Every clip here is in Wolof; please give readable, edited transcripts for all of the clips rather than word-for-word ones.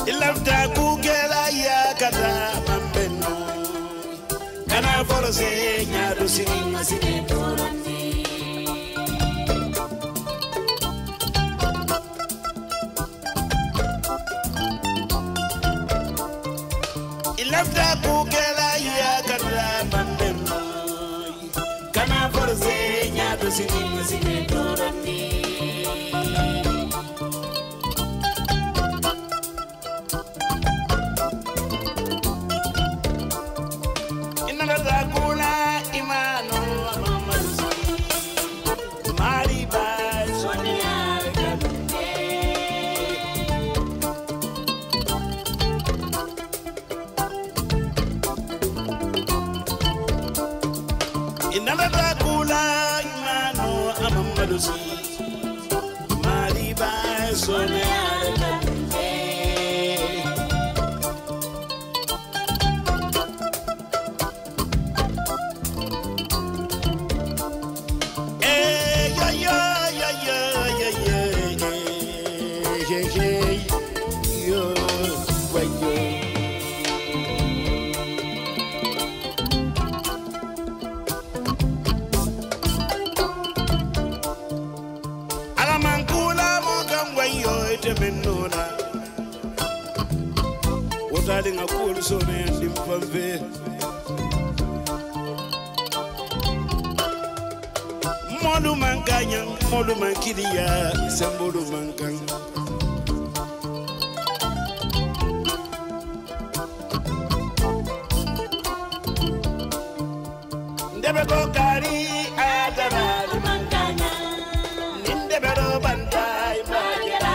ilafta kukela ya kata mambeno kana forse nyaado sinima sine torandi ilafta kukela ya kata mambeno kana forse nyaado sinima sine torandi Darling, I call so and him from there. Molu mankanya, molu mankiria, sembolu mankan. Ndebe go kari adana mankanya, ndebe do bantai magera.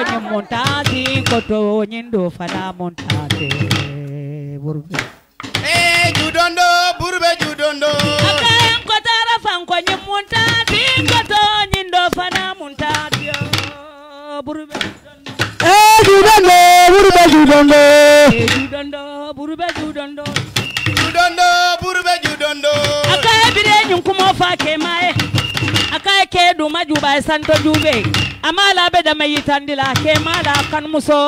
konye montati koto nyindo fana montati burbe judondo burbe judondo akayen kotara fan konye montati koto nyindo fana montati burbe judondo burbe judondo judondo burbe judondo judondo burbe judondo akaye bire nyunkumo fa kemae akaye ke duma juba santo jube amala be da mayitandila ke mala kan muso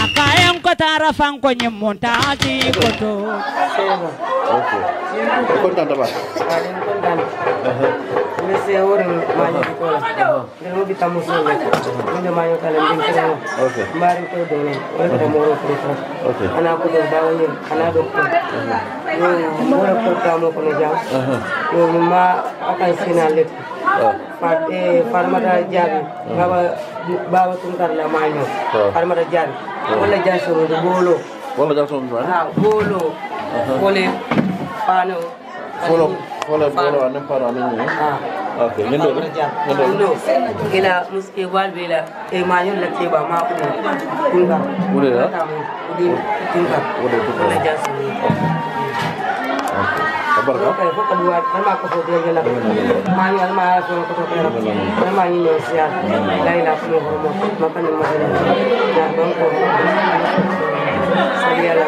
akayen ko tara fan ko nymonta ti koto okay kontaan ba Kalian kontaan mese wore mañu ko la dero bi tamuso le nde mañu kala ndin ko okay mari ko do ne wala ko moro ko okay ana ko do bawni ana do ko yo moro ko tamo ko ne jam yo ma akan sinale farmata jabi baba tunkar la mañu farmata jabi wala jaso do bolo wala jaso do bolo wala pano wala anem pano anem ni okay ngendo ila muske walbela e mañu la keba ma ko kunga wala la kunga wala jaso kabarka kay fo kadwa dama ko fo de la mañu ma ko ko pero dama ni no sia laila ko mo ma kan ma na don ko saliala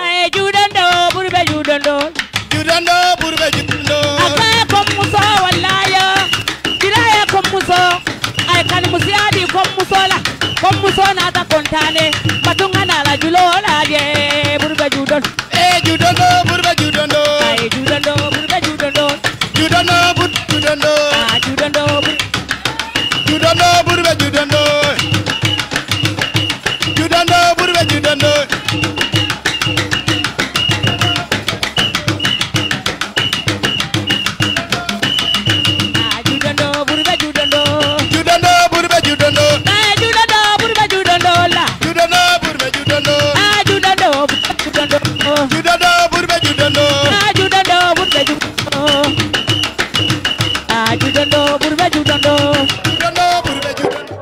ay judando burbe judando judondo burbe judondo akaya ko muso wallaya diraya ko muso ay kan musiadi ko muso la ko muso na ta kontane batunga na la julola je burbe judando judondo burbe judondo ay judando burbe judando judondo burbe judondo judando judondo burbe judondo judondo burbe judondo judando burbe judando judondo burbe judondo judando burbe judando la judondo burbe judondo judando judando judondo burbe judondo judando burbe judando judando burbe judando judondo burbe judondo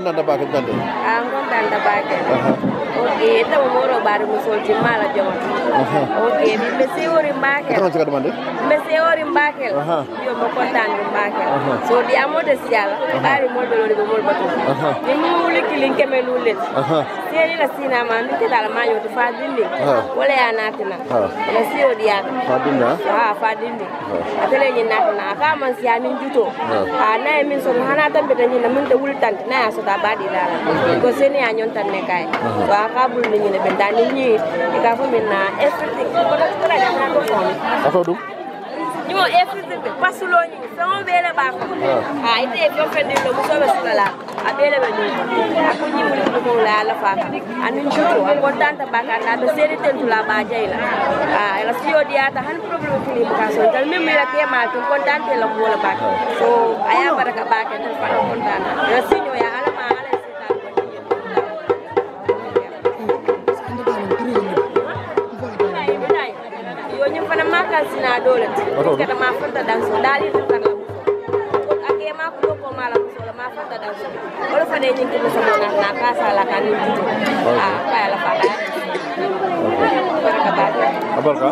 kontanta bake jante am kontanta bake ok taw moro bare musol ci mala jomon ok bi be sewori mbake ko ci demande be sewori mbake yo mo kontanta mbake so di amode siala bare mo do lo mo batu ni mu likilin keme lulet seri la sina ma ndi dal ma yo fa dindi wala ya natina la siyo di ya fa dinda fa dindi atele ni natina ka man siya min juto na min so hana tambe tan ni min de wultan na so ta badi la ko seni anyon tan ne kai so aka bul ni ne ben dan ni ka fu min na everything ko da ko da na ko fon afa dum ni mo everything pasulo ni so on bele ba ko ite ko fendi lo mo so be sala abele be ni ko ni mo ko la la fa anu juto ko tanta ba ka na be seri tentu la ba jaila ela siyo dia ta han problem ni mo ka so dal mi la ke ma ko tante la ko la ba so aya baraka ba ke tan fa ko tanta ela sinyo ya ala ma ala sina dole kada ma fanta dan so dali to kan ko ake ma ko mala so ma fanta dan so wala fa de ni ko so na ka sala kan ni ka la fa baraka ba abarka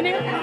ani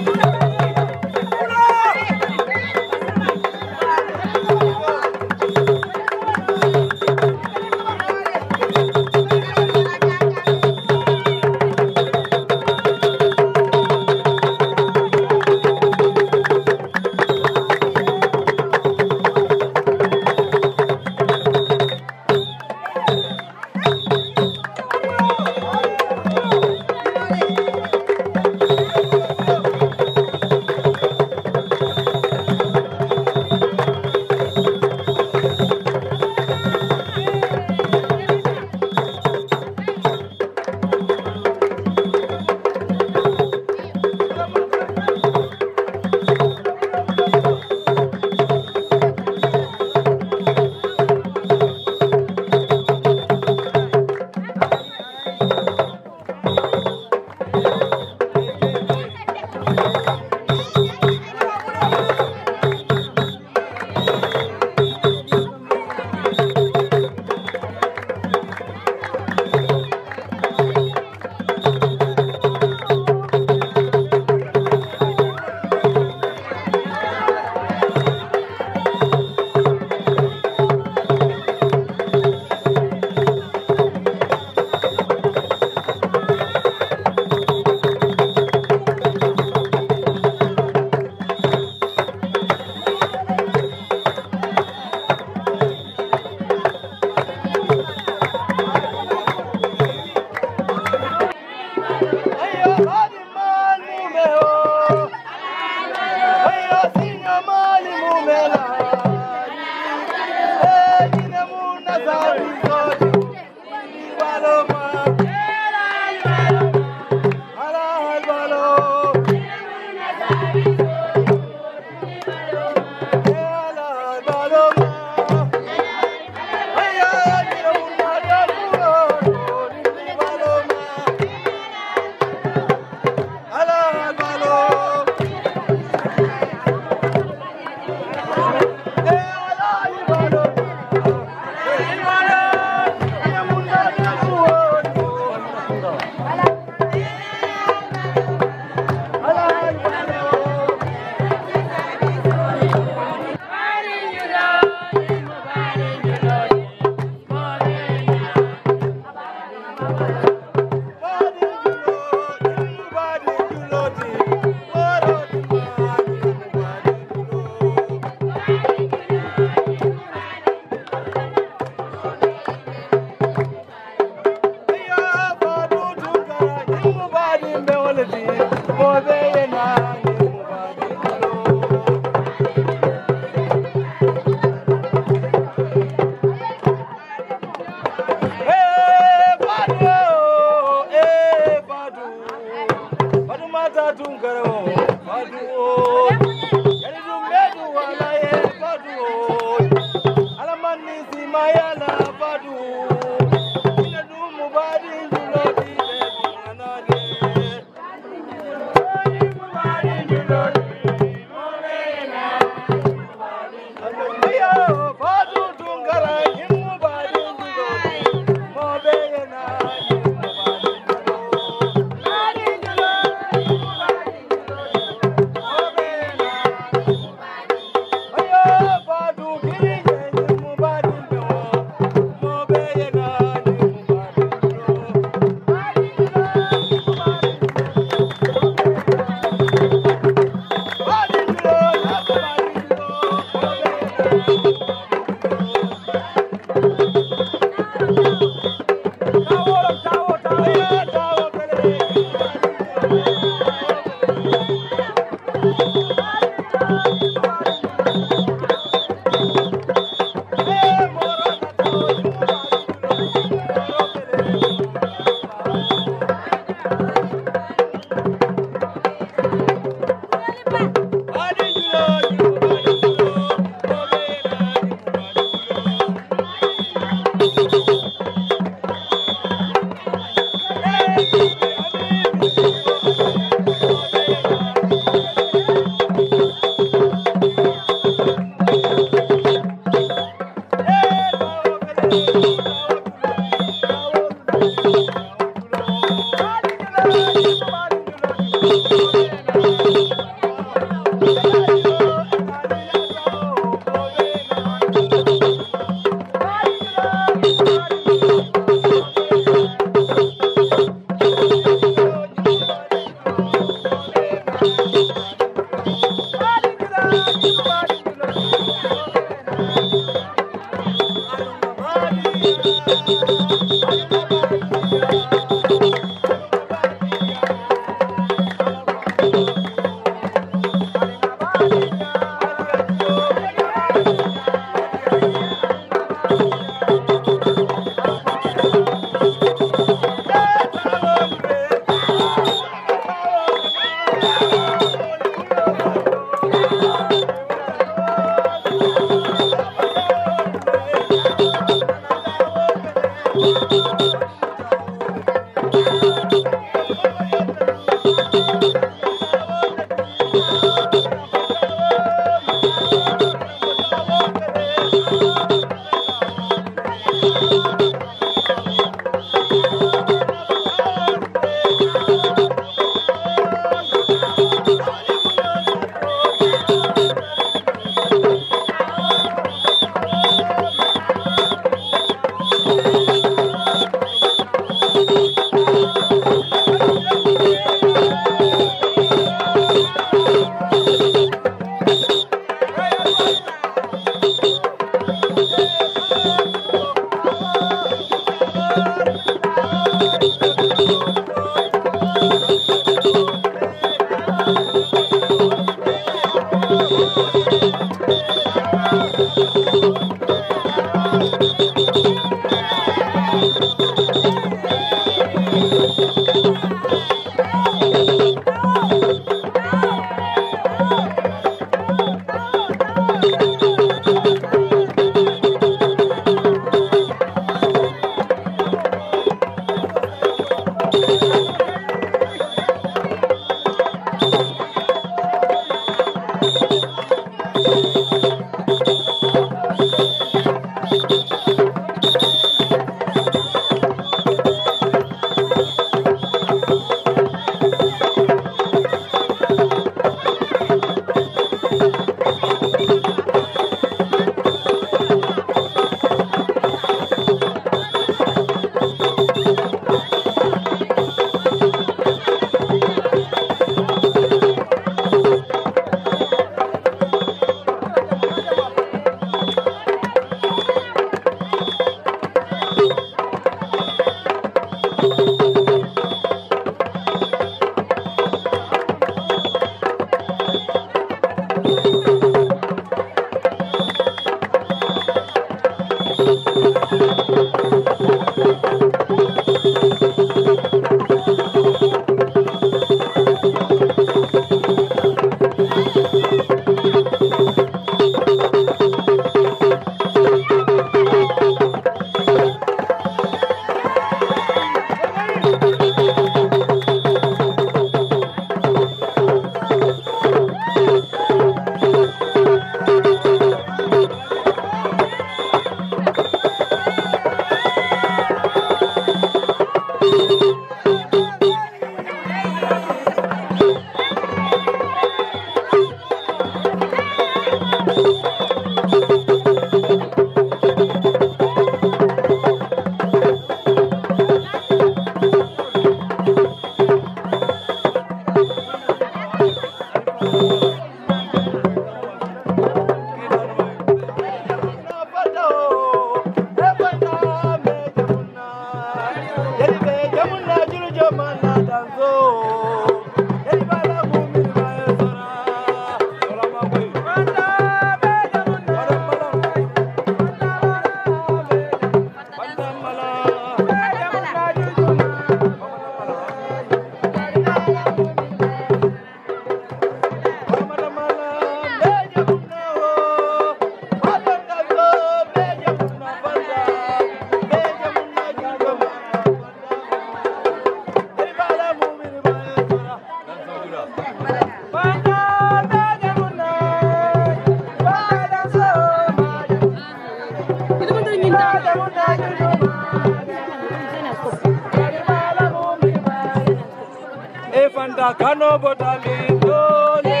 Bota kano bota lindole.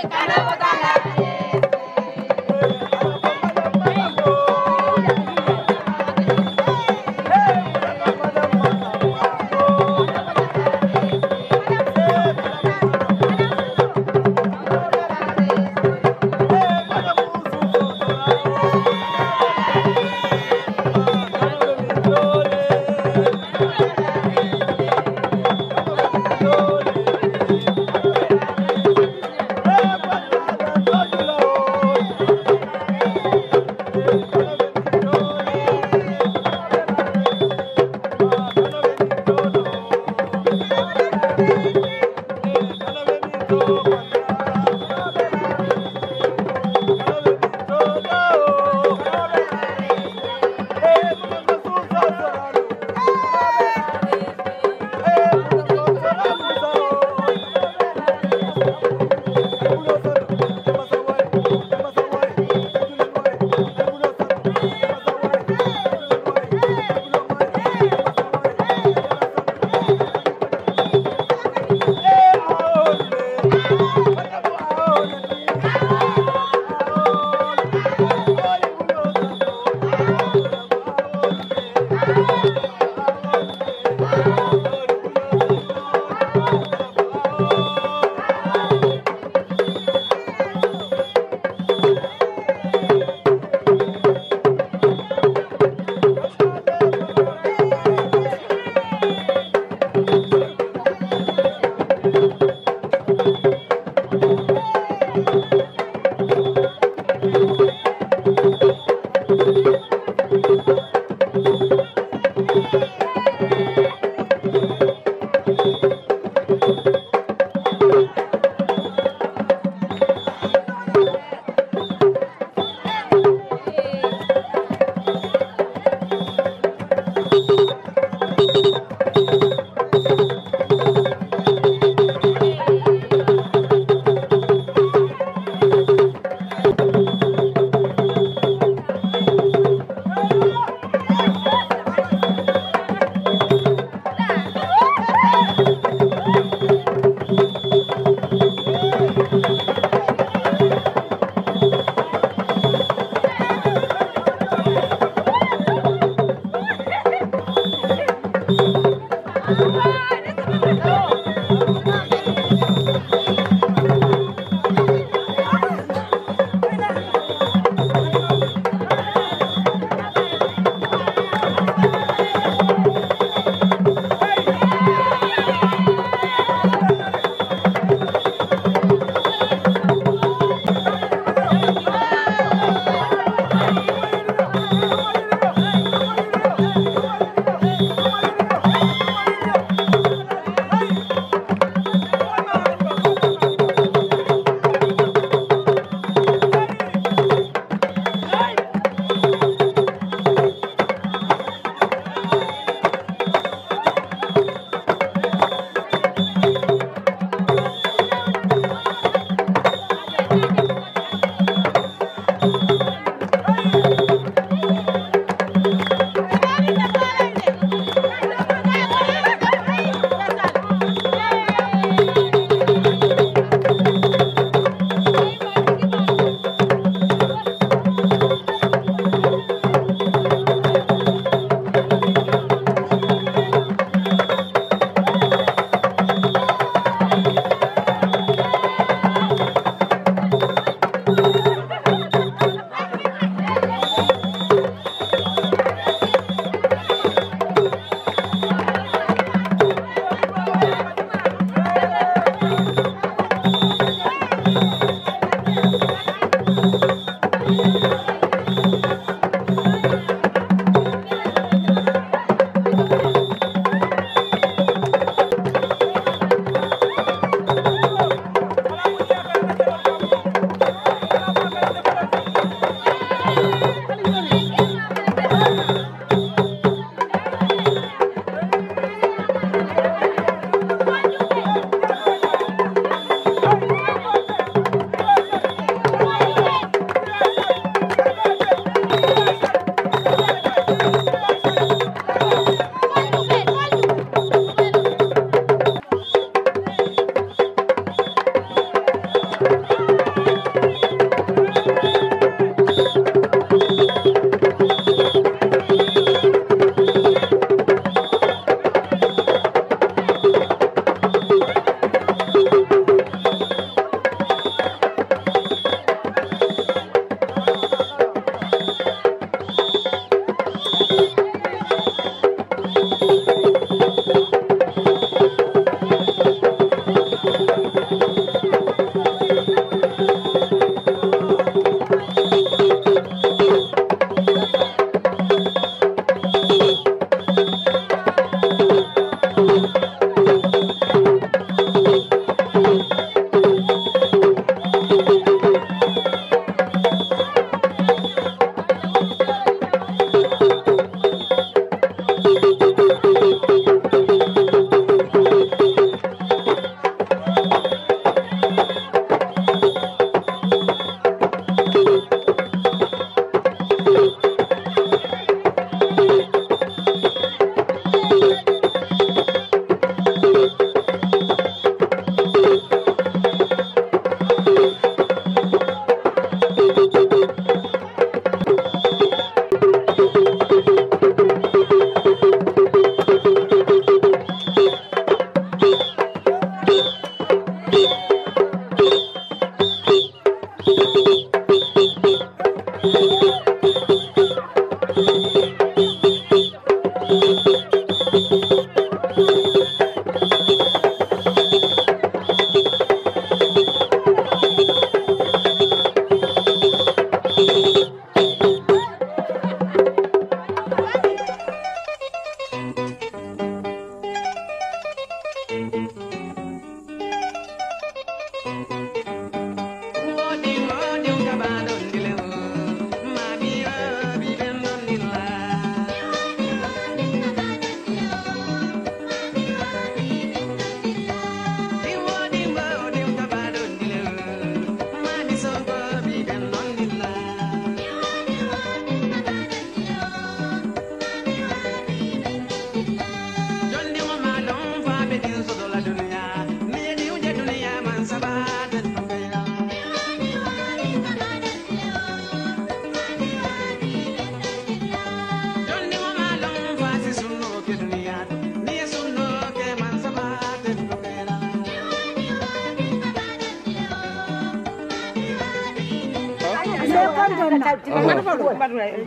Kano bota la.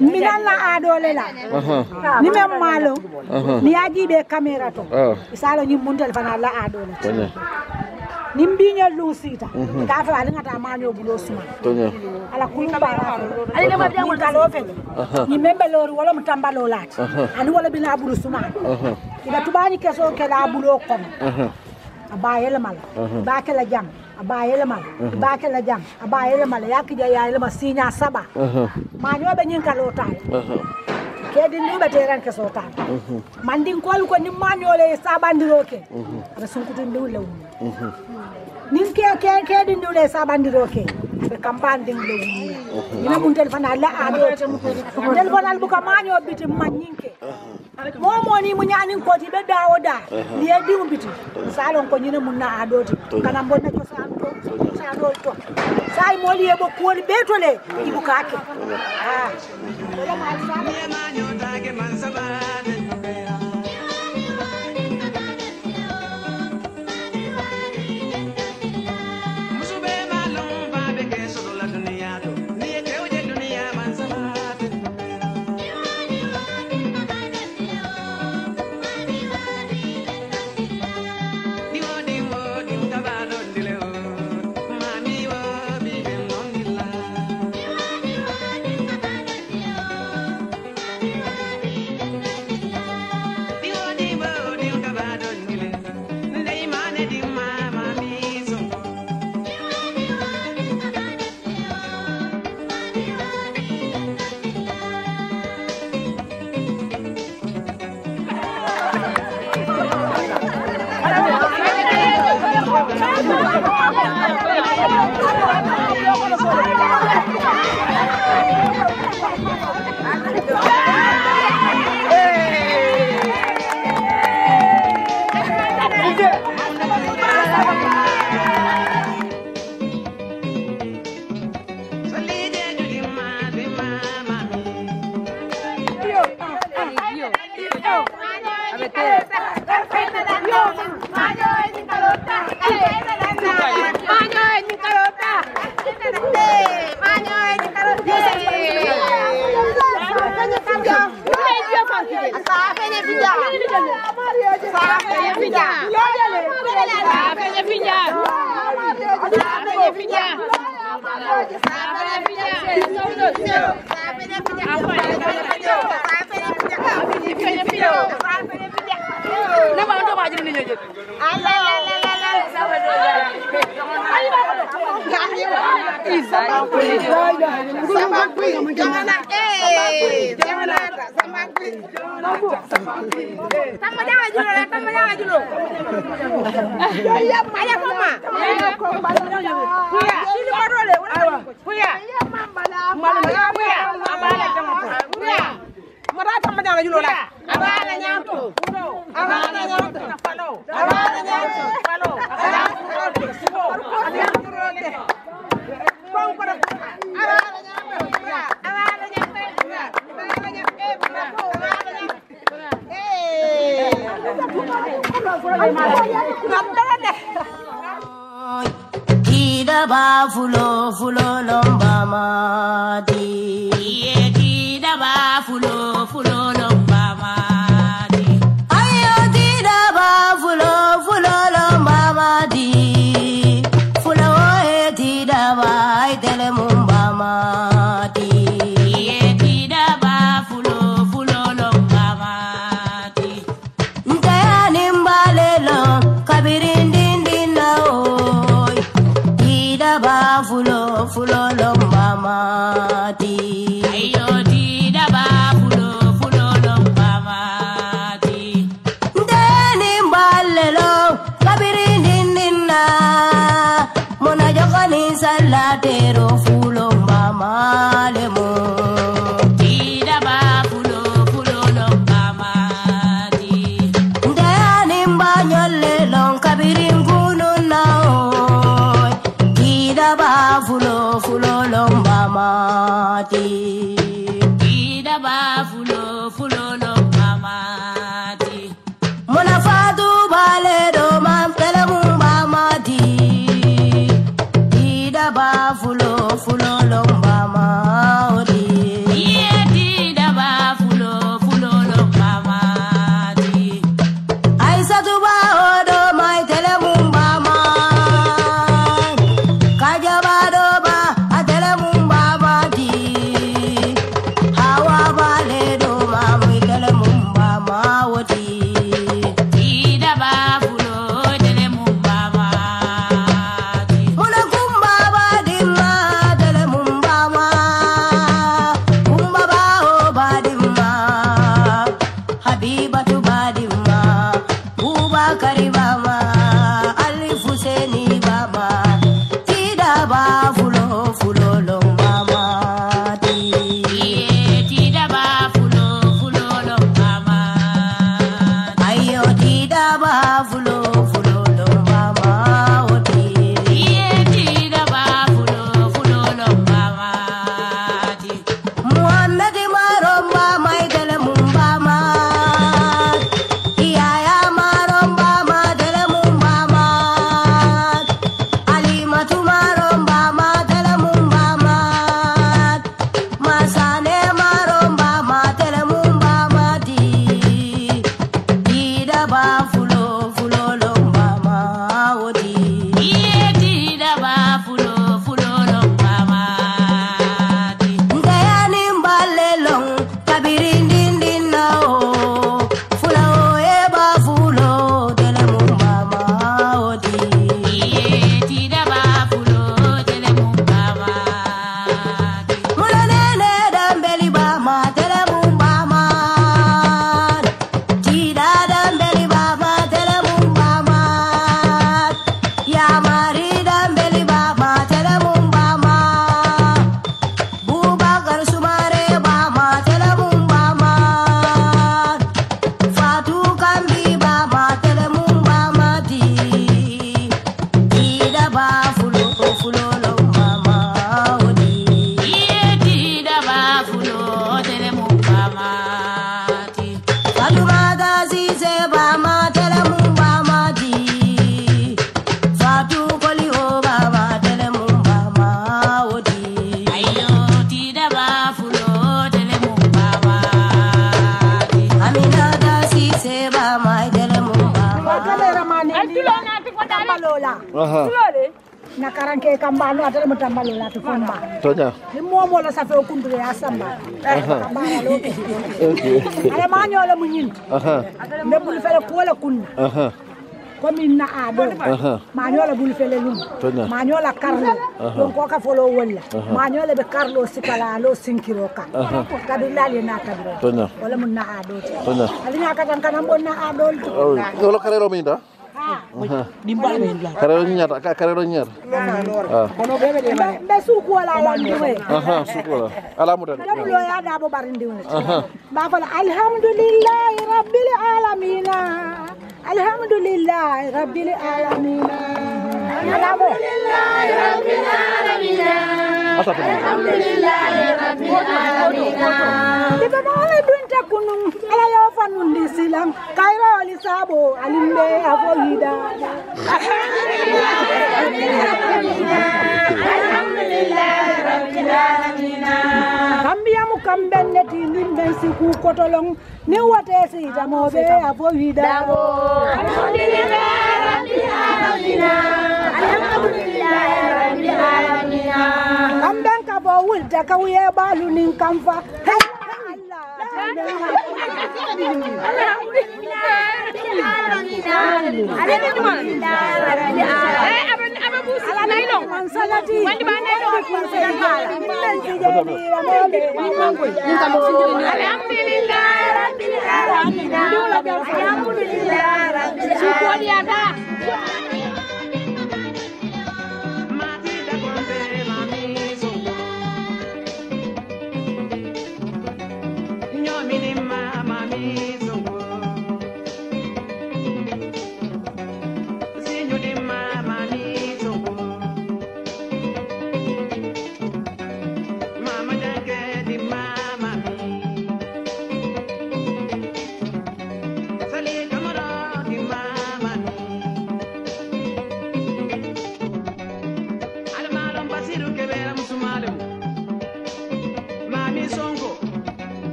Milan la adole la ni mem malo ni aji be camera to isalo ni muntel fana la adole ni mbinya lusita ka fa ngata manyo bulo suma ala kulumba ali ne mabya ngol kalo fe ni membe lori wala mutamba lo lati ani wala bina bulo suma ida tubani keso ke la bulo ko abayele mala ba ke la jam abayele mal ba ke la jam abayele mal yakija ya ile masinya saba manyo be nyin kalo tay kedi ni be teran ke so tay mandin kol ko ni manyo le sabandiro ke be sunkutin dawle nin ke din dawle sabandiro ke be campagne ding le ina mun telefon ala ado telefon al buka manyo biti manyinke momo ni munyani ko ti be dawo da ni e dimu biti salon ko nyina mun na adoti kana mbonna ko santo to sai moli e bo ko ni betole ibukake wala ma sa ni manyo tage man sabade musube malon ba be ke so la dunia to ni e te oje dunia man sabade Ara mati. Ayo tida ba fulo fulo long mati. Deni balelo kabiri ninna. Mona jokani salatero fulo mama lemo. Tida ba fulo fulo long mati. Deni banyole long kabiri ngunu nao. Tida ba fulo fulo long mati. Tida ba fulo fulo long mati. Mona fatu bale do mam telemu mati. Tida ba fulo fulo long mati. Yeah, tida ba fulo fulo long mati. Aisa tu ba odo mai telemu mama. Kaja ba do ba atelemu mati. Hawa bale do mami telemu mama wati. Tida ba fulo telemu mama. Muna kumba ba dimma telemu mama. Kumba ba o ba dimma. Habibatu ba dimma. Bubakari bama. Ali Husseini bama. Tida ba fulo fulo long mama. Tida ba fulo fulo long mama. Ayo tida ba fulo fulo long mama. Tida ba fulo fulo long mama. Muhammad maromba mai dele mumbama. Iyaya maromba ma dele mumbama. Alimatu maromba ma dele mumbama. Masane maromba ma dele mumbama di. Tida ba fulo fulo long mama odi. Tida ba fulo fulo long mama. Ngayani mbale long kabiri ndindin na o. Fulo e ba fulo dele mumbama odi. Tida ba fulo dele mumbama. Mula nene dambeli ba ma dele mumbama. Tida dambeli ba ma dele mumbama. Ya mari dambeli ba ma dele mumbama. Bubakar Sumare ba ma dele mumbama. Fatu Kambi ba ma dele mumbama di. Tida ba fulo fulo long mama odi. Tida ba fulo dele mumbama di. Falumada zize ba ma dele mumbama di. Fatu Koli o ba ma dele mumbama odi. Ayo tida ba fulo dele mumbama di. Aminata zize ba ma dele mumbama. Tambalola. Na karanke kambano atale mutambalola tufamba. Tonya. Ni momo la safe okundure asamba. Kambana loke. Ale manyo la munyin. Ne bul fele ko la kunna. Komi na ado. Manyo la bul fele lum. Manyo la karlo. Don ko ka folo wala. Manyo la be karlo sikala lo sinkiro ka. Kadulali na kadro. Tonya. Wala mun na ado. Tonya. Ali na katan kanambon na ado. Kalau karero minda? Karero nyar, karero nyar. Be suku wala la ndiwe. Suku wala. Alamudan. Lo ya da bo barindiwe. Ba fala alhamdulillahi rabbil alamin. Alhamdulillahi rabbil alamin. Alhamdulillahi rabbil alamin. Alhamdulillahi rabbil alamin. Kita mole dunta kunung ala yo fanundi silang kairo ali sabo alimbe avoida. Alhamdulillahi rabbil alamin. Kambia mu kambenne tilimbe siku kotolong ni wate si jamobe avoida. Alhamdulillahi rabbil alamin. Alhamdulillahi rabbil alamin. Kamben ka bo wulta ka wiye balu nin kamfa. ala nailo mansalati wandi ba nailo alhamdulillah rabbil alamin alhamdulillah rabbil alamin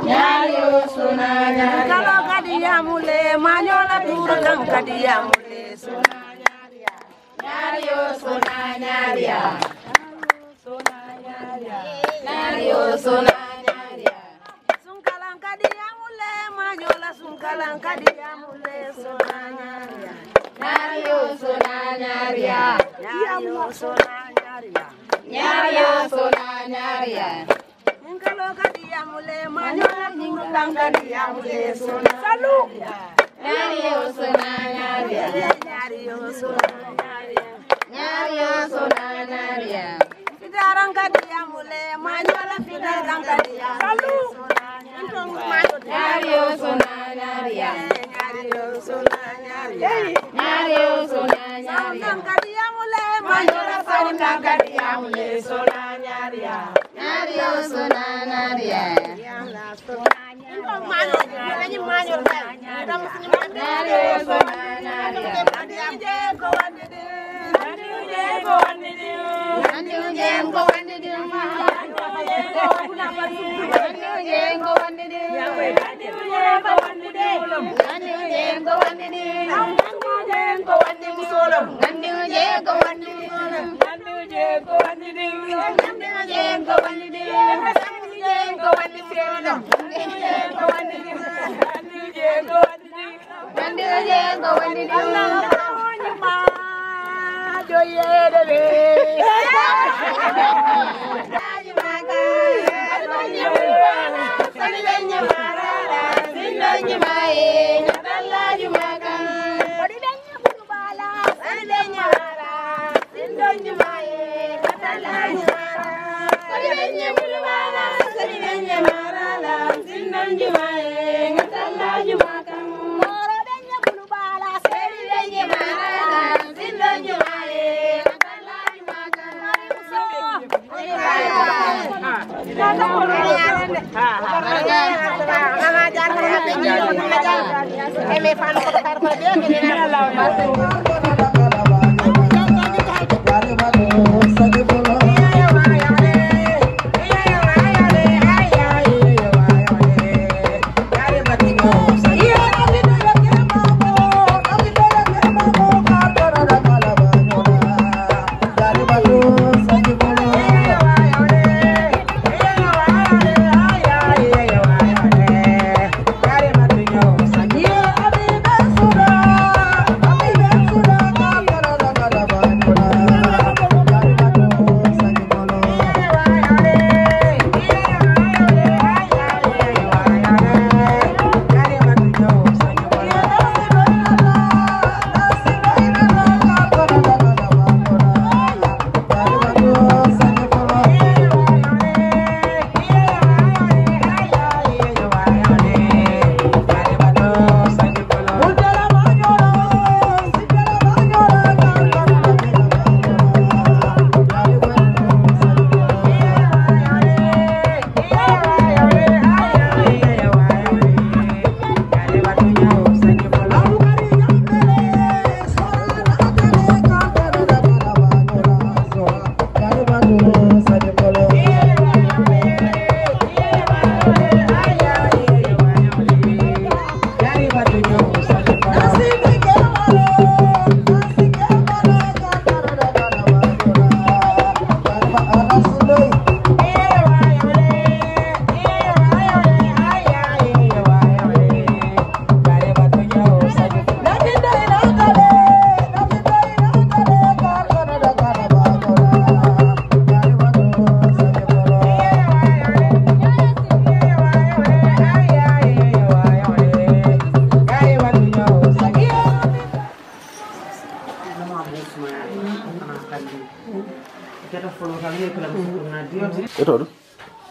Nyario sunanya kalau kadiamule manyola turang kadiamule sunanya Nyario sunanya Nyario sunanya sungkalang kadiamule manyola sungkalang kadiamule sunanya Nyario sunanya Nyario sunanya Nyario sunanya kalau kadiamule manyola turang kadiamule sunanya salu Nyario sunanya Nyario sunanya fidarang kadiamule manyola fidarang kadiamule salu Nyario sunanya Nyario sunanya kadiamule manyola saundang kadiamule sunanya Nyario sunanya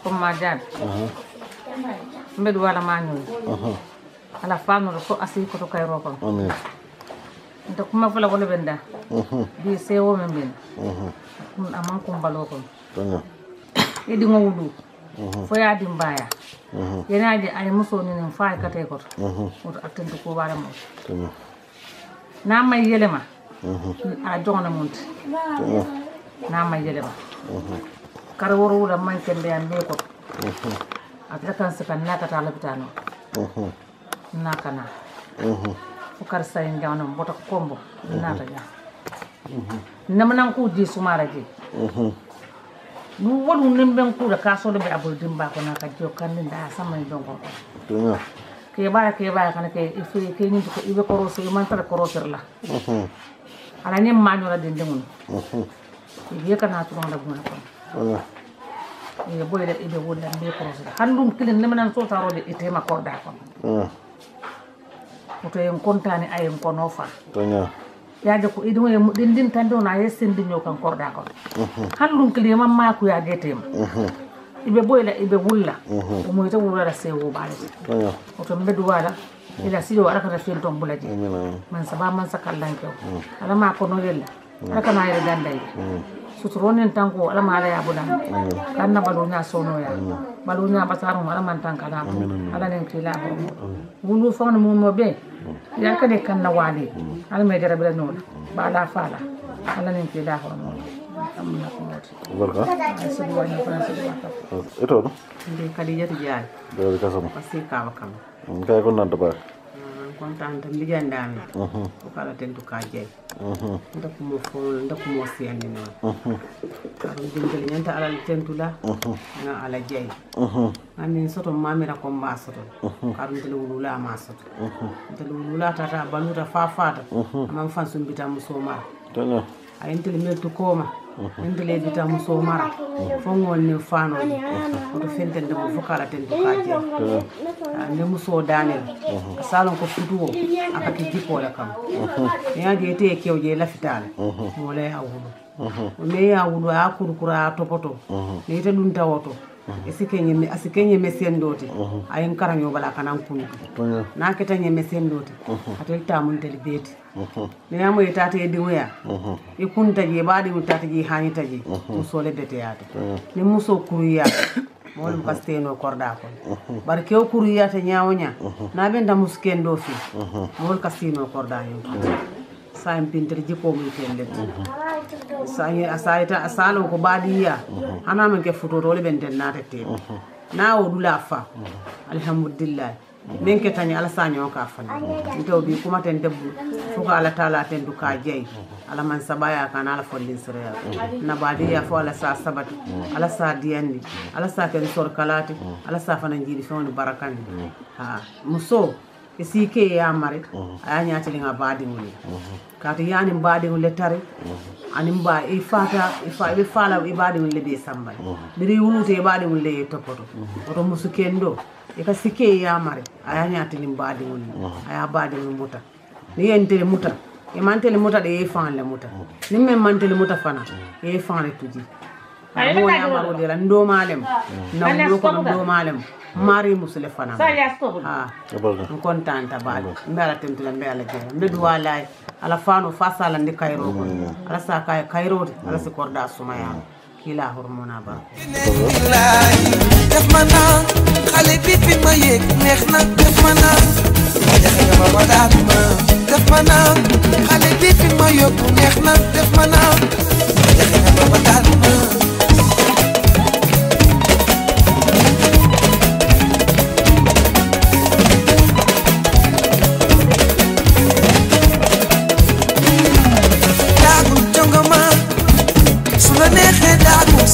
comme ma jaabi mbeɗu wala mañoyi ala famnoro fo asi koto kayro kon amin nte kuma fula wala benda bi sewo men ben aman kumbalo kon idi ngowulu fo ya di mbaya yenaji ay muso ni nen faay kate koto oto attento ko wala mo na may yelema a jongna monti na may yelema kara woro wula man kende an be koto atra kan se kan nakata labitano nakana fukar say njawna mbota kombo nata ja namanan ku ji sumara ji nu wolu nemben ku da kaso da be abul dimba ko naka jo kan da sama ni donko ke ba kana ke ifi ke ni ko ibe ko roso man tara ko roser la ala ni manyo la den demun ibe kana to la buna ko ibe boy da ibe wolla be ko roser handum kilin namanan so taro de itema ko da ko to en kontani ayen ko no fa yaade ko idum e dindin tan do na yesendi nyo kan korda ko hallum kili mamma ko ya getem ibe boyla ibe wulla o mo ta wula sewo baale o to mbedu wala ila sido ara kana fen ton bulaji man saba man sakallan ko ala ma ko no yella ala kana yere danday suturonen tanko ala ma ala ya budan kan na balu nya sono ya balu nya basaru ala man tan kana ala nen kila wulu fon mo be ya kade kan na wali ala me jara bela no ba la fala ala nen kila ho no amna ko barka so do wani fa so do eto no ndi Khadija Tidiane do ka sama pasti ka wakam kay ko nanta ba kontaan tam lijandami ko kala tentu ka jey ndaku mo fo ndaku mo siyandi non karum dimbali nyanta ala tentula na ala jey amin soto mamira ko ma soto karum tele wulula ma soto tele wulula tata baluta fa fata amam fan sumbita muso ma tana ay tele meltu koma ndele bita muso mara fo ngol ne fano to fentende mo fokala tentu ka jey ne muso danel salon ko futuwo akati jipole kam ya je te kewje lafitale mo le awulu me ya wulu a kurkura topoto ne te dun tawoto asikenye mesendoti ayin karanyo bala kanan kunu na ketanye mesendoti atel tamun tel beti ne amo etate diwoya e kunta je baadi utata je hanita je musole bete yata ne muso kuruya mol kasteno korda ko bar kew kuruya ta nyawonya na benda muskendo fi mol kastino korda yo sa impinter jiko mu telle sai asaita asalo ko badiya ana men ke futoro le benten na tete na o dula fa alhamdulillah men ke tani ala sanyo ka fa nto bi kuma ten debbu fuka ala taala ten du ka jey ala man sabaya kana ala follin sere na badiya fo ala sa sabati ala sa diandi ala sa ken sor kalati ala sa fana jidi fon barakani ha muso isike ya mare aya nyati nga badi nguli kati yani badi ngule tare anim ba e fata e fala e badi ngule be sambal biri wulute e badi ngule topoto oto musukendo e ka sike ya mare aya nyati lim badi nguli aya badi ngul muta ni entele muta e mantele muta de e fan le muta ni men mantele muta fana e fan le tuji mo ya maro de la ndo malem na ndo ko ndo malem mari musule fana ha kontanta baal mbala tentula mbala jere mbedu walay ala fano fasala ndi kayro ko ala sa kay kayro ala se korda sumaya kila hormona ba def mana xale bi fi ma yek neex na def mana jaxe nga ma wadaat ma def mana xale bi fi ma yok neex na def mana jaxe nga ma wadaat ma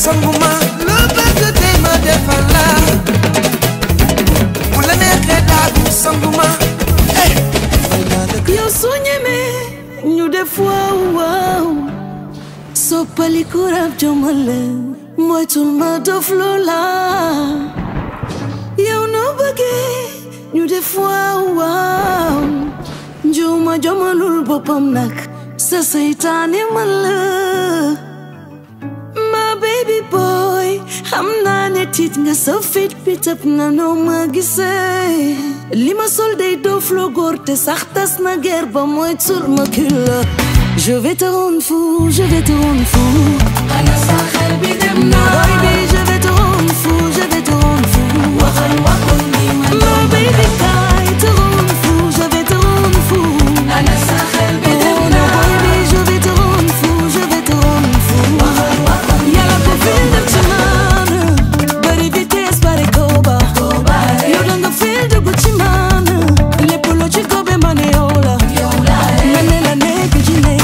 sanguma lo bëgg tey ma defal la bu la neexee daagu sanguma yow soo ñemee ñu def waaw waaw soppali kurab jomale moytul ma dof loola yow noo bëggee ñu def waaw waaw njuuma jomalul boppam nag sa seytaane man la baby boy xam naa ne tiit nga sa fit bi tëb na noo ma gisee li ma sol day doof la góor te sax tas na guerre ba mooy tul ma killa je vais te rendre fou je vais te rendre fou ana sa xel bi dem na baby je vais te rendre fou je vais te rendre fou waxal waxal ni ma no baby kaay te rendre fou je vais te rendre fou ana sa xel bi dem na baby je vais te rendre fou je vais te rendre fou waxal waxal yàlla ko fil dem ci man bari vitesse bari koba yow da nga fil dugg ci man lépp loo ci gobe ma ne yow la nga ne la nekk ci ne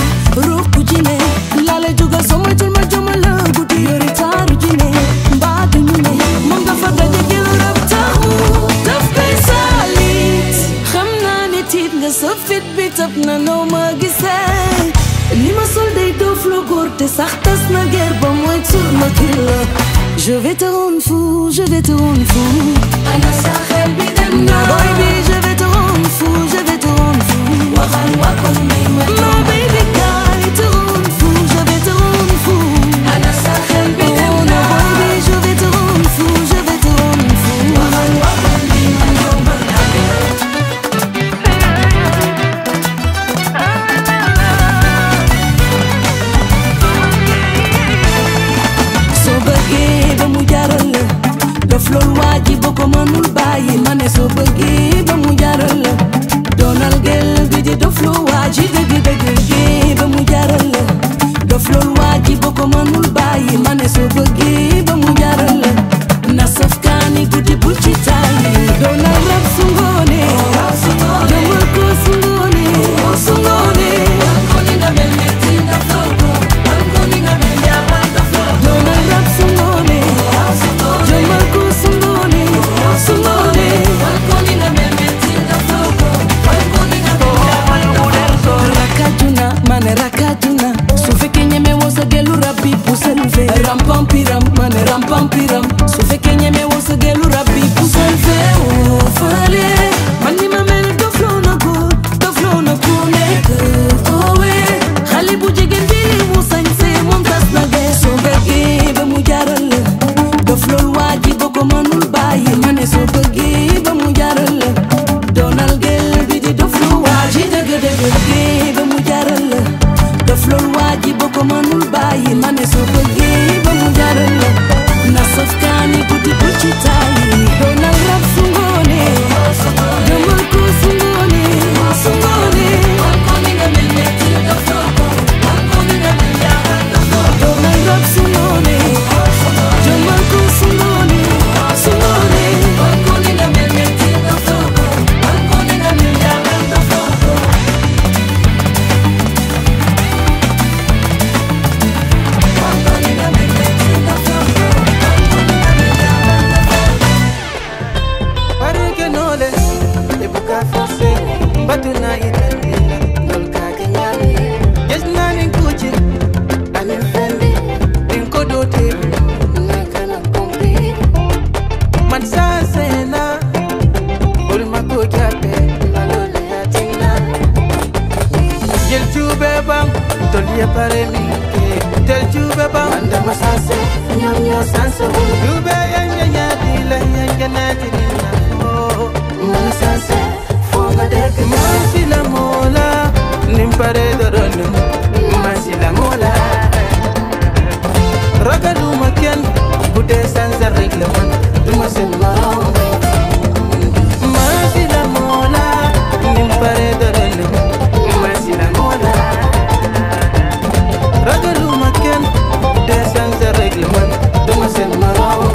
ruux ci ne laale jugal soo moytul ma jëmal la guddi yori taaru ci ne mbaa duñu ne moom dafa daje gil rab taxu daf koy saalit xam naa ne tiit nga sa fit bi tëb na noo ma gisee li ma sol day doof lu góor te sax tas na guerre ba mooy tur ma kii la je vais te rendre fou je vais te rendre fou ana sa xel bi dem na boy bi je vais te rendre fou je vais te rendre fou waxal waxal ni ma no baby kaay te rendre fou je vais te rendre fou ana sa xel bi dem na boy bi je vais te rendre fou je vais te rendre fou waxal waxal ni ma no soo bëggee ba mu jaral la daf loolu waa ji boo ko mënul bàyyi ma ne soo bëggee ba mu jaral la doonal gel bi di daf loolu waa ji dëgg dëgg ba mu jaral la daf loolu waa ji boo ko mënul bàyyi ma ne soo bëggee ba mu jaral la na saf kaani guddi bul ci tàyyi doonal rab su ngoone demal ko su ngoone su ngoone doonal rab su ngoone demal ko su ngoone su ngoone rakatuna mane rakatuna su fekkee ñeme woo sa gelu rabbi pusal fe rampampiram mane rampampiram su fekkee ñeme woo sa gelu rabbi pusal fe oo fale man ni ma mel dofloo na ko nekk oowe xale bu jigéen bi li mu sañse moom tas na ge soo bëggee ba mu jaral la dof loolu waa ji boo ko mënul bàyyi ma ne soo bëggee ba mu jaral la doonal gel bi di dof lu waa ji dëgg dëgg ba mu jaral la dof loolu waa ji boo ko mënul bàyyi ma ne soo bëggee ba mu jaral la na saf kaani guddi bu ci tàyyi doonal rab su ngoone demal ko su ngoone su ngoone doonal rab su ngoone demal ko su ngoone su ngoone Pargenole, e buka forse, batuna itandila, dolka kenyani. Jesna nin kuchi, anin fendi, nin kodote, nakana kombi. Man sa sena, ulma kujape, malole atina. Jel chube bang, tolia pare minke, jel chube bang, anda masase, nyamyo sanso. Chube yanya nyadila, yanya natinila. Manasase, foga dek masila mola, nimpare doronum, masila mola. Raga duma ken, bude sansa regleman, duma selmao. Masila mola, nimpare doronum, masila mola. Raga duma ken, bude sansa regleman, duma selmao.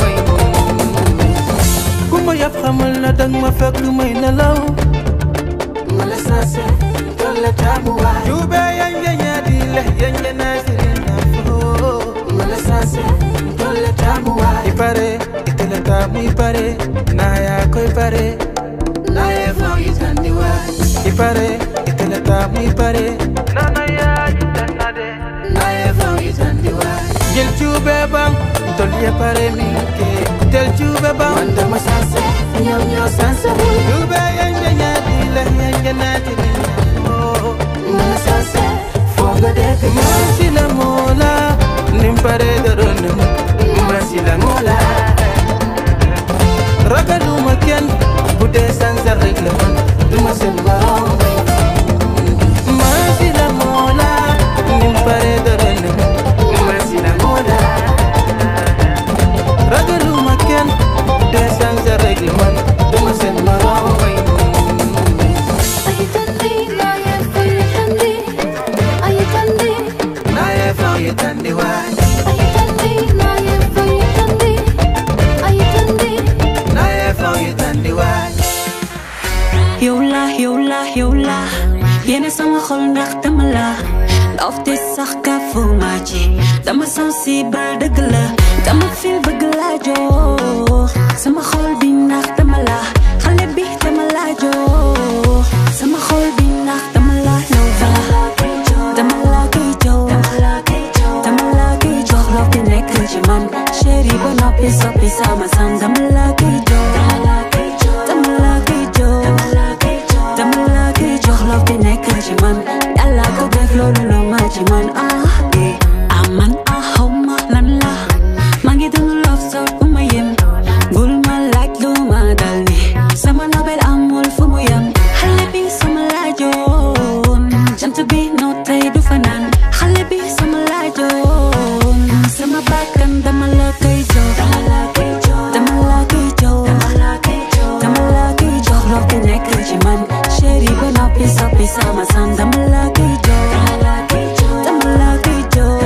Kuma yaf xamal na dang ma fekk may nelaw mala sase tolla tamuwa jube yanja ñaadi le yanja nasirina fo mala sase tolla tamuwa ipare itela tamu ipare na ya koy pare na ya fo yitandiwa ipare itela tamu ipare na ya yitanade na ya fo yitandiwa jel jube bang tolla pare minke jel jube bang wanda masase nyamyo sansa jube yanja ñaadi le yanja natirina oh masase foga dek masila mola nimpare doronum la ngola ragaluma kenn bu dee sansa rek la man duma seen morom maa si la ngola nim pare dara ne maa si la ngola ragaluma kenn bu dee sansa rek la man duma seen morom Tandi waay yow la yéene sama xol ndax dama la of te sax ka fu ma ci dama sensible dëgg la dama feel bëgg la jox sama xol bi ndax dama la xale bi dama la jox sama xol bi ndax dama la lova dama la koy jox dama la koy jox loo fi nekk ci man chéri ba noppi soppi sama sam dama la koy jox dama la koy jox love bi nekk ci man yàlla ko def loolu loo ma ci man man xaw ma lan la maa ngi dund love so fu ma yem bul ma laaj lu ma dal ni sama nobel amul fu mu yem xale bi sama laajoon jant bi noo tey du fanaan xale bi sama laajoon sama bakkan dama la koy jox dama la koy jox love bi nekk ci man chéri ba noppi soppi sama sam dama la koy jox dama la koy jox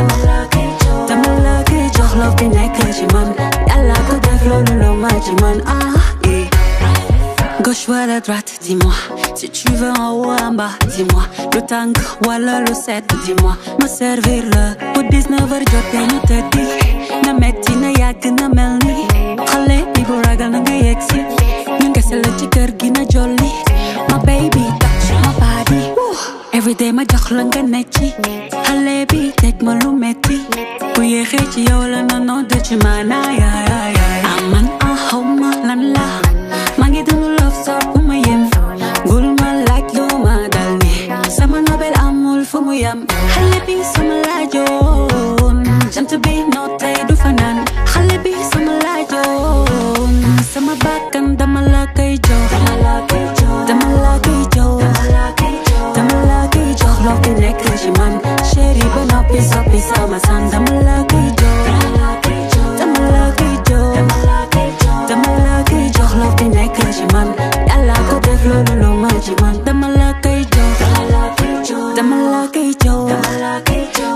dama la koy jox love bi nekk ci man yàlla ko def loolu loo ma ci man gauche wala droite dis-moi si tu veux en haut en bas dis-moi lu tàng wala lu sedd dis-moi ma servir la bu 19h jotee ñu tëddi na metti na yàgg na mel ni xale bi bu ragal na nga yegsi ñu kese la ci kër gi na jolli my baby touch my body every day ma jox la nga nekk ci xale bi teg ma lu metti bu yéexee ci yow la noonu de ci maana man xaw ma lan la maa ngi dund love so fu ma yem bul ma laaj lu ma dal ni sama nobel amul fu mu yem xale bi sama laajoon jant bi noo tey du fanaan xale bi sama laajoon sama bakkan dama la koy jox dama la koy jox dama la koy jox love bi nekk ci man chéri ba noppi soppi sama sam dama la koy jox dama la koy jox dama la koy jox love bi nekk ci man yàlla ko def loolu loo ma ci man dama la koy jox dama la koy jox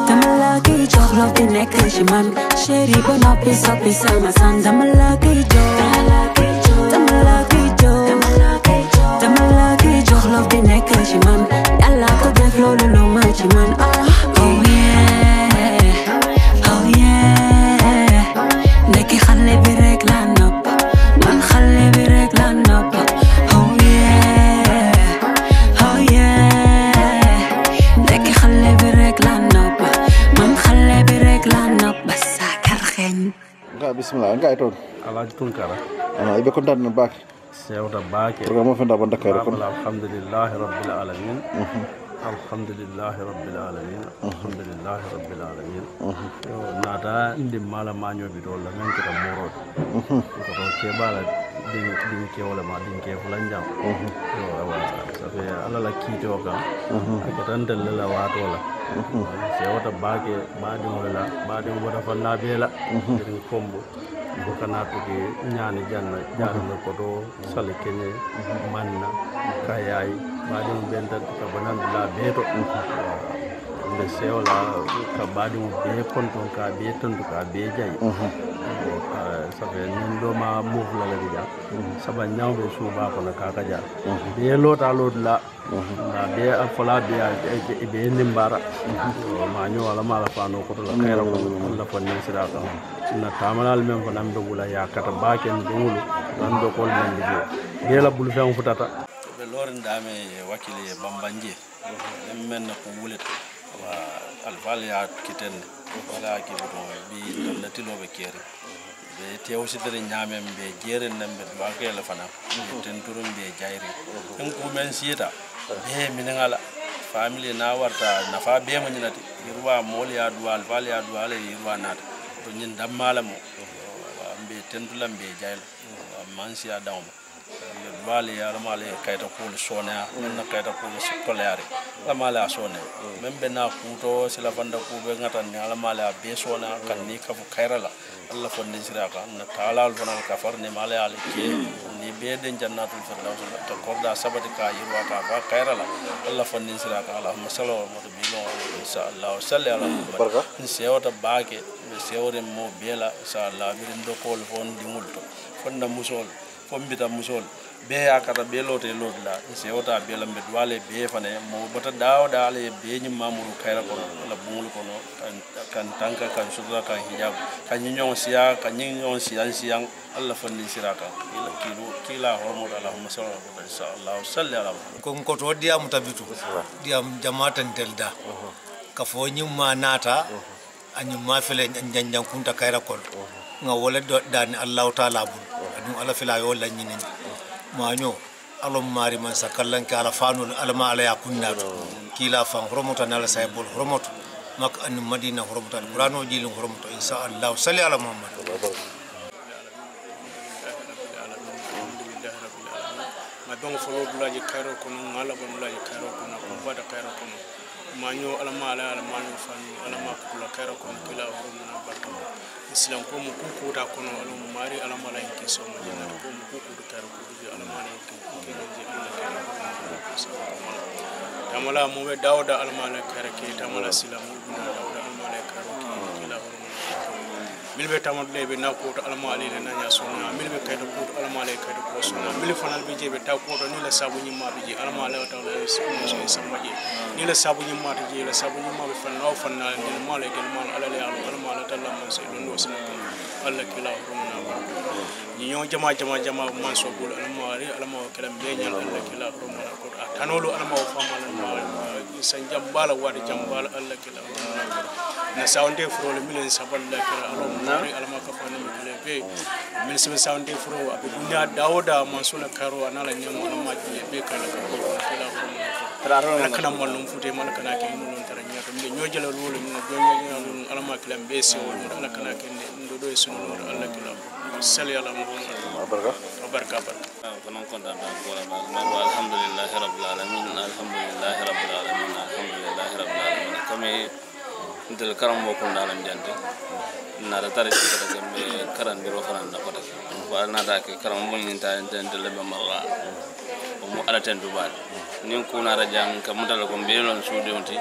dama la koy jox love bi nekk ci man chéri ba noppi soppi sama sam dama la koy jox dama la koy jox dama la koy jox love bi nekk ci man yàlla ko def loolu loo ma ci man ndekki xale bi rek la nopp man xale bi rek la nopp ndekki xale bi rek la nopp man xale bi rek la nopp ba sakar xeeñ nga bismillah nga ay toon Alhaji Tunkara ibe kontaan na baake sewta baake programme fenda bon Dakar kon alhamdulillahi rabbil alamin alhamdulillahi rabbil alamin alhamdulillahi rabbil alamin nata indi mala mañoɓe ɗo la men kota morode koto keɓala ɗin kewole ma ɗin ke fulan jam ça fait ala la kiito kam ake tan tellela watola sewta baake baɗimola baɗimo wota fanna beela ɗin kombo bokana tuki ñaani janna jaarale koto sale keñe manna kayayi baɗimo ɓentan ka banandula beeto nde sewla ka baɗimo be konton ka be tandu ka be jayi ça fait nin ɗo ma moflalade jam saba ñawɓe suuba kono kaka dia be loota lootula nda be a fola be ndimbara ma ñowala mala fano kotola kayra ko alla fannin sira kam na tamanal men ko nambe wula yakata baken dewulu nambe kol men liggey bela bulu fen futata be lorindame wakili bambanje men ko wulet wa alfal ya kitende wala ki buto bi latilobe kere be tewsidere nyamem be jeren nambe wakela fana ten turum be jayri en ko men sieta be minangala family na warta nafa be mo nyinati irwa mol ya dual fal ya dual irwa nata to nyin dammala mo tentulam be jayla man siya dawma bali alamale kayta ko sona na kayta ko kolare alamale sona membe na kuto sila banda ko be ngatan alamale be sona kan ni ka fu khairala Allah fonni siraka na talal fona ka farne male ale ke ni be den jannatul firdaus to korda sabati ka yirwa ka fa khairala Allah fonni siraka allahumma salli wa bilo inshallah salli ala baraka ni sewata baake be sewre mo bela inshallah birin do kol fon di multo fonda musol fombita musol be yakata be lote lotla sewta be lambe wale be fane mo bata dawda ale be nyi mamuru kayra ko la bungul ko kan tanka kan sudra kan hijab kan nyon siya kan nyon siyan Allah fonni siraka ila kila hormo allahumma sallallahu salli ala ko to diam tabitu diam jama'atan telda ka fo nyumma nata anyumma fele njanjan kunta kayra ko nga wala dan Allah taala bu dum ala fila yo la nyinin maño alom mari man sakallan ka ala fanul alma ala yakunna kila fan horomota nala saybul horomoto mak an madina horomota qur'ano jilin horomoto insha Allah salli ala muhammad ma don folo dulaji kayro kono ngala bon dulaji kayro kono ko bada kayro kono maño alma ala maño fan alma kula kayro kono kila horomona barka islam ko mu kuku ta kono alum mari alama la yake so mu jina ko mu kuku ta karo ko alama la yake ke je Allah tamala mu be dawda alama la kare ke tamala silam mu bina dawda alama la kare ke kila hormo milbe tamadle be na ko to alama ale na nya sona milbe kaydo ko to alama ale kaydo ko sona mil fanal be je be ta ko to ni la sabu nyimma be je alama ala ta la so samaje ni la sabu nyimma to je la sabu nyimma be fan no fan na ni mala ke mala ala le alama ala ta la man se do so Allah kila hormo ni ñoo jama man so bol alama kalam be ñal Allah kila hormo ko tanolo alama famala san jambala wadi jambala Allah kila na sawnde furo le milen saballa kala alama alama ka fana mi kala be min sibe sawnde furo abe dunya dawda mansula karo anala nyamo alama be kala kila hormo kana mallum fute man kana ke non tara nyato mi ñoo jela lolu mi do ñoo alama kalam be se wol ala kana ke ndo do sunu Allah kila salli ala muhammad baraka kono konta ba ko la alhamdulillah rabbil alamin alhamdulillah rabbil alamin alhamdulillah rabbil alamin kame del karam mo ko ndalam jante na da tare ko da be karan biro fanan da ko da wa na da ke karam mo ni ta den le be malla o mo ala ten du bal nin ko na rajang ka mudal ko be lon suudi onti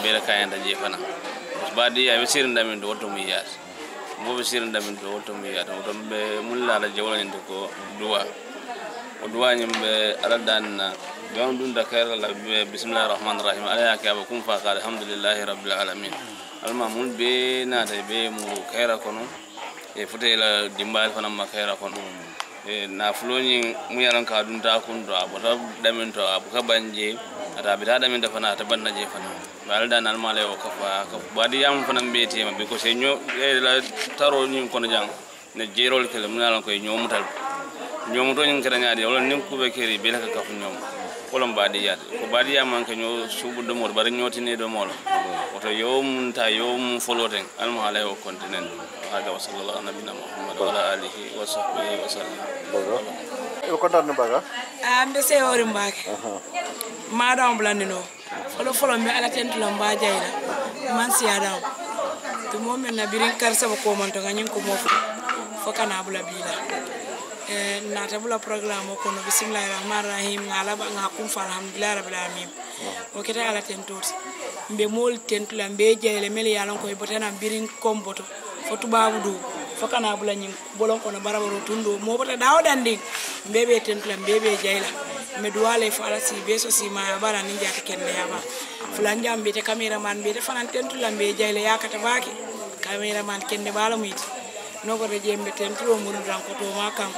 be la kayanda je fana ba di ya be sirin damin do to mi yaat mo be sirin damin do to mi yaat do be mulla la jawla ni ko duwa o duwa nyimbe ala danna gam dun da kayra la bismillahir rahmanir rahim ala ya ka kun fa qala alhamdulillahi rabbil alamin alma mun be na tay be mu kayra kono e futa ila dimbal fana ma kayra kono e na floni mu yaran ka dun ta kun do abota damin to abuka banje ata bi ta damin da fana ta banna je fana bal dan alma le o kafa ka badi yam fana be tema be ko se nyo e la taro ni kono jang ne jerol kele mu yaran ko nyomutal nyomuto nyin kera nyaade wala nin kube keri be la ka kafu nyom kolom badiya ko badiya man ka nyo subu do mor bar nyotine do mol oto yom ta yom foloten alma ala o continent haga wa sallallahu nabina muhammad wa ala alihi wa sahbihi wa sallam e ko tan baga ambe se hore mbake madam blandino folo mi ala tentulo mba jayla man si adam to momen na birin karsa ko man to ganyin ko mo fo kana bula bila na tabula programme ko no bismillahir rahmanir rahim ngala ba ngakum fa alhamdulillah rabbil alamin o keta ala tentot mbe mol tentula mbe jeyele mel yalon ko botana birin komboto fotu babudu fokana bula nyim bolon ko no barabaro tundo mo bota dawdandi mbebe tentula mbebe jeyla me duwale fa ala si beso si ma bara ni jati kenne yaba fulanja mbe te cameraman mbe te fanan tentula mbe jeyele yakata baake cameraman kenne bala muyti noko de jembe tentulo muru dan ko to makam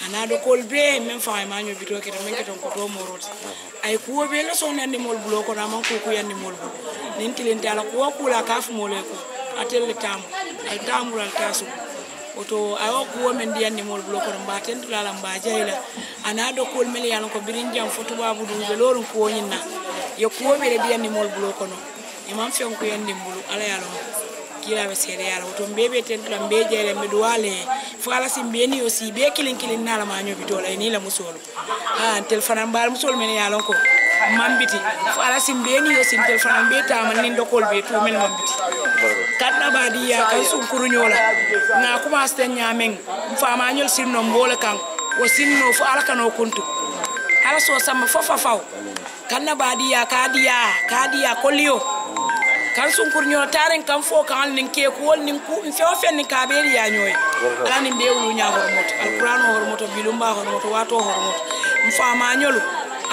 anado kolbe men fa ma nyo bito kete men keton ko to moroti ay ko be la so nande mol bulo ko na man ko yandi mol bu nin tilente ala ko kula kaf mole ko atel tam ay tamural tasu oto ayo ko men di yandi mol bulo ko mba tentula la mba jeyla anado kol mel yan ko birin jam foto babu du be lorun ko nyinna yo ko be di yandi mol bulo ko no imam fe ko yandi mulu ala yalo kila be sere yala to mbebe tentula mbe jeyle mbe duwale fala simbeni yo si be kilin nala ma nyobi to lay ni la musolo ha telephone mbal musol men ya lon ko mambiti fala simbeni yo sin telephone be ta man nin dokol be to men mambiti kadna badi ya kan sun kuru nyola na kuma sten nyamen fama nyol sinno mbole kan wo sinno fu ala kano kuntu ala so sama fofa faw kanna badi ya kadiya kolio kan sun kurnyo taren kan fo kan nin ke ko nin ku fo fen ni kabeli ya nyoy ala nin be wulu nya hormot alquran hormot bilumba hormot wato hormot mfama nyolu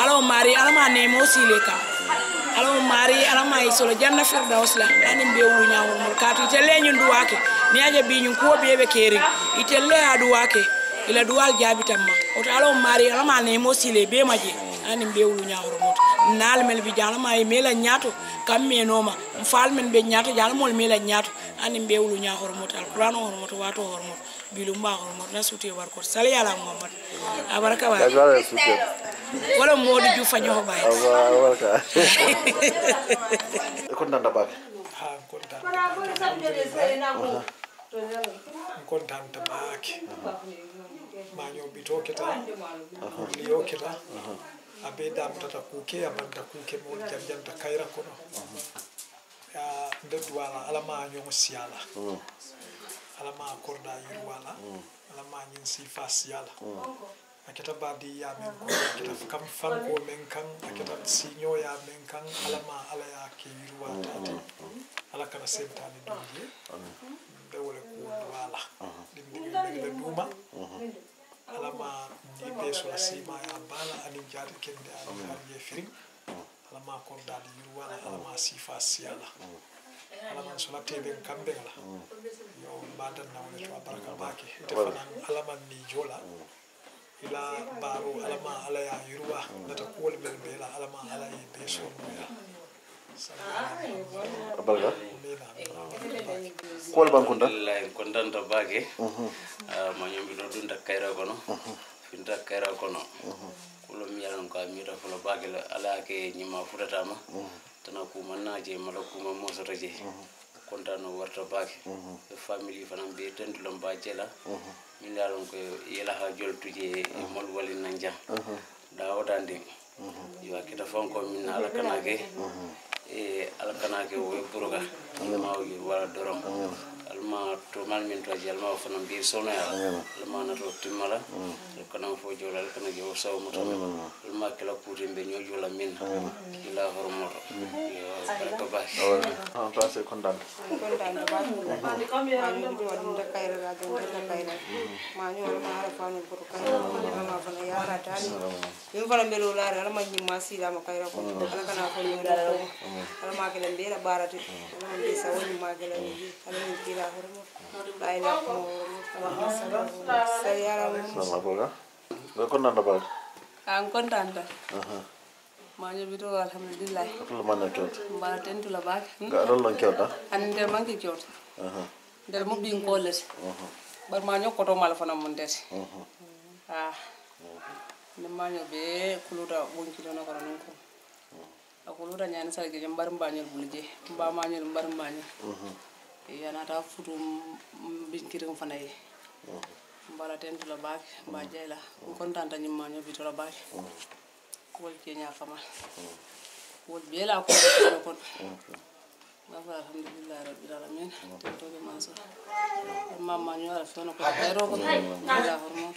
ala o mari ala ma ne mo sile ka ala o mari ala ma isolo janna firdaus la nin be wulu nya hormot ka to tele nyun duwake ni aje bi nyun ko bebe keri itelle aduwake ila duwal jabi tamma o ala o mari ala ma ne mo sile be maje anin be wulu nya hormot nal mel bi jala ma mela nyato kam me noma fal men be nyato jala mol mela nyato anin be wulu nya hormot alquran hormot wato hormot bilumba hormot na suti war ko sali ala muhammad abaraka wa wala modi ju fanyo bay abaraka ko ndanda ba ha kontaan tabaki manyo bito kita liyo kita abe dam tata kuke abanta kuke mo janta kaira kono ya ndedwala alama nyo siala alama korda yirwala alama nyin sifa siala akita badi ya men ko akita kam fan ko men kan akita sinyo ya men kan alama ala ya ke yirwala ala kana sentani dunje be wala ko wala dimbe duma alama ni beso la sima ya bala ani jari kende ani harje firing alama ko dal yurwana alama sifa siala alama sola tebe kambe la yo badan na wala to baraka baki te fanan alama ni jola ila baro alama ala ya yurwa nata ko wal bel bela alama ala ya beso ya abarga kol bankunda wallahi kontanta bage ma ñombi do dunda kayra kono finta kayra kono kulo mi yalan ko mi do folo bage la ala ke ñima futata ma tana ko man na je mala ko mo sota je kontano warta bage family fanam be tendulam ba jela mi yalan ko yela ha joltuje mol wali nanja da wotande yo akita fonko min ala kanake ala kanake wo buruga ma wi wala dorom alma to mal min to jalma fana bi sono ya alma na to timala kana fo jolal kana je wo saw muto alma kala kuti be nyo jola min ila hormo yo baraka ba on to se kondan ba ani do wanda kayra ga do kayra ma nyo ma ara fanu ko kayra ma fana ya ra tani yin fana be lo la ala ma nyima sila ma kayra ko ala kana fo nyo do alma kala be la barati ala be sa woni ma kala ni ala ni kila hormo laila ko sama boga do konanda ba an kontanta manyo bito alhamdulillah ko man na tot mbara tentu la bak ga don lon kewta an der manki jot der mo bin ko les bar manyo ko to mal fana mon det ne manyo be kuluda wonki do na ko non ko akuluda nyani sal ge mbar mbanyol bulje mba manyol mbar mbanyol yana ta futu binkirin fana yi mbala tentu la bak mba jeyla kontanta nyim manyo bito la bak wol kenya kama wol bela ko ko alhamdulillah rabbil alamin to be manso mama ñu ala fono ko bayro ko la hormot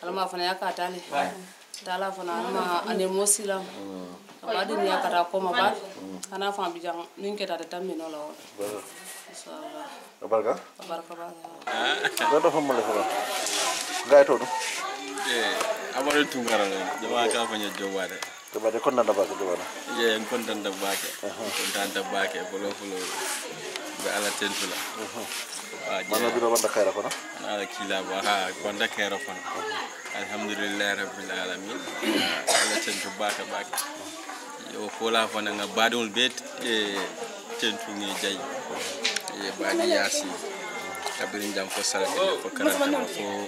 alama fana yakata tali tala fana ma ane mosila abadi ni yakata ko ma ba ana fa bi jang ninke ta tammi no la won inshallah barka ba do do famale ko gay to do amare tungara la dama ka fanya jowade to ba de kon nanda ba ko jowada ye en kon tanda baake kon tanda baake bolo be ala tentula mana biro banda kayra kono ala kila ba ha konda kayra kono alhamdulillah rabbil alamin ala tentu baake yo fola fona nga badul bet e tentu ni jay e badi yasi kabirin jam ko sala ko karanta ko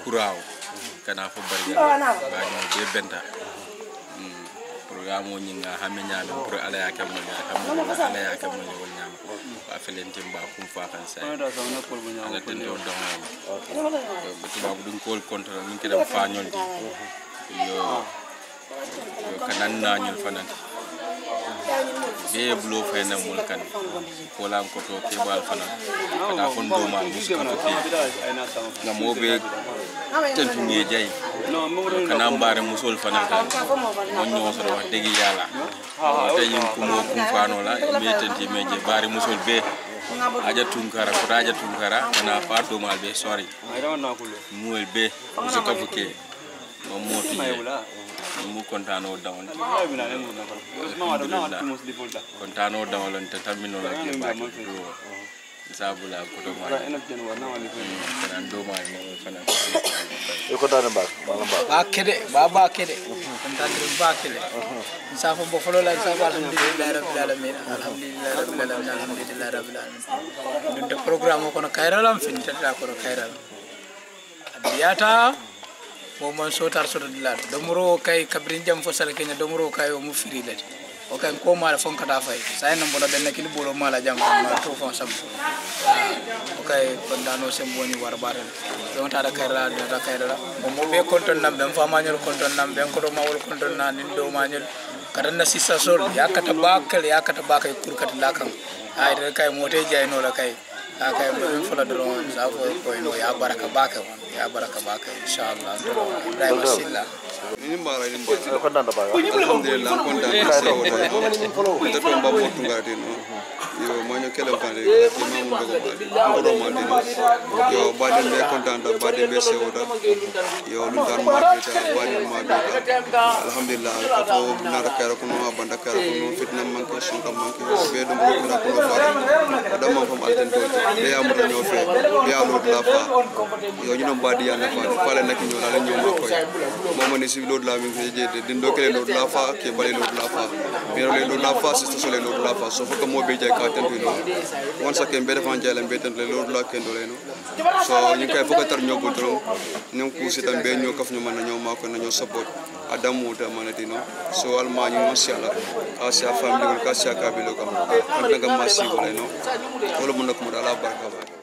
kuraaw kana fo bari ba be benta programme o nyinga hamme nyaame pour ala ya kam ala ya kam wol nyama wa felente mba kum fa kan sai ala ten do do tuba bu dun kol control min kidam fa ñoldi yo kanan na ñul fanan be blo fe na mul kan ko la ko to ke bal fanan ada fon do ma muska to ke na mo be ten tu ngi jay kana mbare musul fanan kan mo ñoo so wax degi yalla tay yim ko mo kum fano la be ten ti meje bare musul be aja tunkara ko aja tunkara na fa do mal be sorry muel be so ka fuke mo moti mu kontano dawon kontano dawon te tamino la ke ba sabula ko do ma kan do ma ne fana e ko dana ba ba kede kontano ba kede sa fo bo folo la sa ba alhamdulillah rabbil alamin alhamdulillah rabbil alamin dun te programme ko no kayralam fin tata ko kayral abiyata mo man sotar soto dilal domoro kay kabrin jam fo sala kenya domoro kay o mu firi lati o kay ko mala fon kata fay say na bono ben nakili bolo mala jam ko ma to fon sam o kay bandano sem boni war bare don ta da kayra mo be konton nam ben fama nyol konton nam ben ko do mawol konton na nin do ma nyol kadan na sissa sol yakata bakay kurkat lakam ay de kay mote jay no la kay akay mo fala dron sa fo ko no ya baraka baka inshallah Ibrahim Silla ni mbara ko danda ba alhamdulillah kontaan sa wota to to mbabo tungati no yo manyo kele fande imam dogo ma dino yo bade be kontaan da bade be se wota yo lu dan ma beta bade ma beta alhamdulillah ka to na da kara kuno banda kara kuno fitna man ko sunka man ko be do ko na ko fare adam ma fam alten to be am do no fe be am do la fa yo ñu no bade ya na fa fale nak ñu la ñu ma koy momo ni ci lo la mi je din do kele lo la fa ke bale lo la fa pero le lo la fa c'est so le lo la fa so ko mo be je ka tan no won sa ke be defan jale be tan le lo la ken do le no so ñu kay fu ko tar ñobu tro ñu ko ci tan be ñoo kaf ñu man ñoo ma ko ñoo support adamu ta manatino so almani mashallah asia family ka sia kabilo kam daga masi wala no wala mun ko dala barka ba